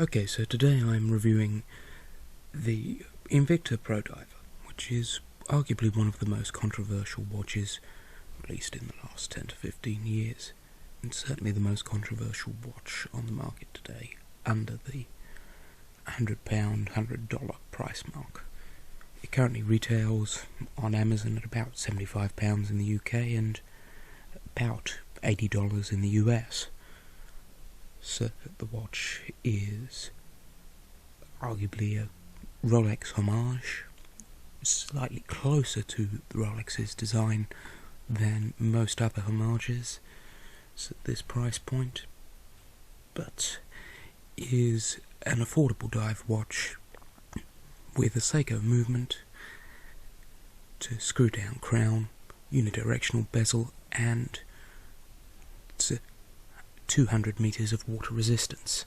Okay, so today I'm reviewing the Invicta Prodiver, which is arguably one of the most controversial watches released in the last 10 to 15 years, and certainly the most controversial watch on the market today, under the £100, $100 price mark. It currently retails on Amazon at about £75 in the UK and about $80 in the US. So the watch is arguably a Rolex homage, slightly closer to Rolex's design than most other homages at this price point, but is an affordable dive watch with a Seiko movement to screw down crown, unidirectional bezel, and 200 meters of water resistance.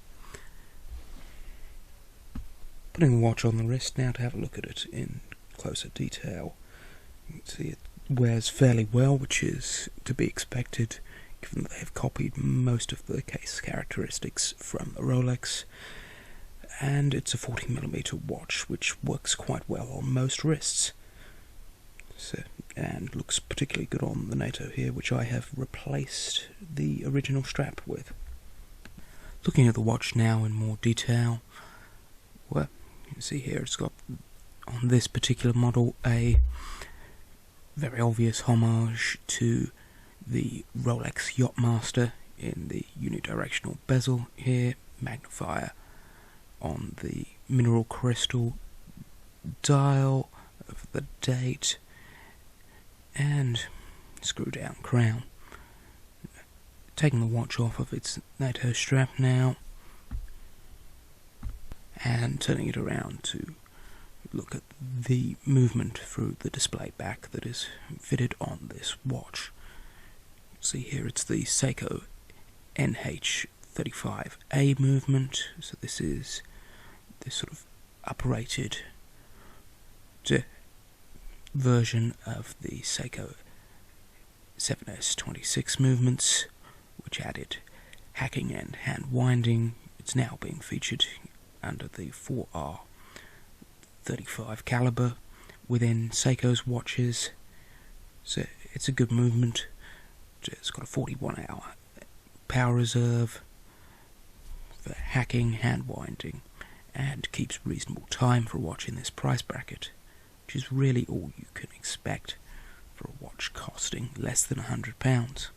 Putting the watch on the wrist now to have a look at it in closer detail. You can see it wears fairly well, which is to be expected given that they have copied most of the case characteristics from the Rolex, and it's a 40mm watch which works quite well on most wrists. And looks particularly good on the NATO here, which I have replaced the original strap with. Looking at the watch now in more detail, well, you can see here it's got, on this particular model, a very obvious homage to the Rolex Yachtmaster in the unidirectional bezel here, magnifier on the mineral crystal dial of the date, and screw down crown. Taking the watch off of its NATO strap now and turning it around to look at the movement through the display back that is fitted on this watch. See here it's the Seiko NH35A movement, so this is this sort of uprated version of the Seiko 7S26 movements, which added hacking and hand winding. It's now being featured under the 4R35 caliber within Seiko's watches. So it's a good movement. It's got a 41-hour power reserve for hacking, hand winding, and keeps reasonable time for a watch in this price bracket, which is really all you can expect for a watch costing less than £100.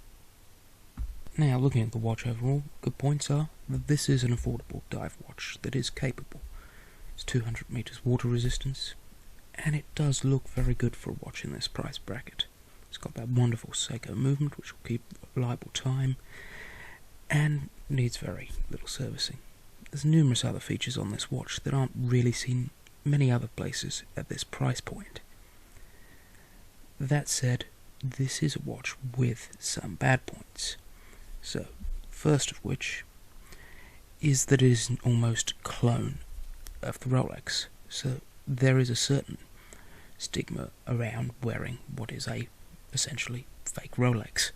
Now, looking at the watch overall, good points are that this is an affordable dive watch that is capable. It's 200 meters water resistance, and it does look very good for a watch in this price bracket. It's got that wonderful Seiko movement which will keep reliable time, and needs very little servicing. There's numerous other features on this watch that aren't really seen many other places at this price point. That said, this is a watch with some bad points. So, first of which is that it is an almost clone of the Rolex. So there is a certain stigma around wearing what is a essentially fake Rolex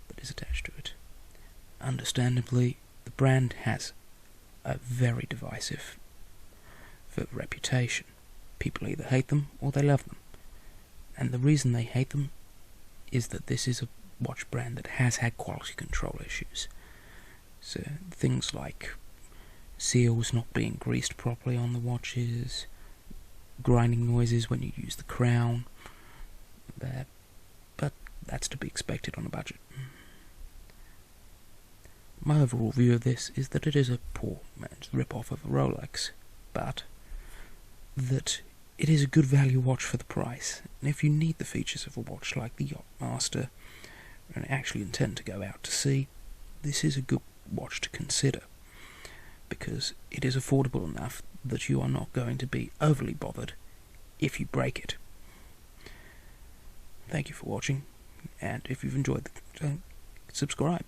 that is attached to it. Understandably, the brand has a very divisive reputation. People either hate them or they love them, and the reason they hate them is that this is a watch brand that has had quality control issues. So things like seals not being greased properly on the watches, grinding noises when you use the crown, but that's to be expected on a budget. My overall view of this is that it is a poor man's rip-off of a Rolex, but that it is a good value watch for the price, and if you need the features of a watch like the Yachtmaster and actually intend to go out to sea, this is a good watch to consider, because it is affordable enough that you are not going to be overly bothered if you break it. Thank you for watching, and if you've enjoyed the subscribe.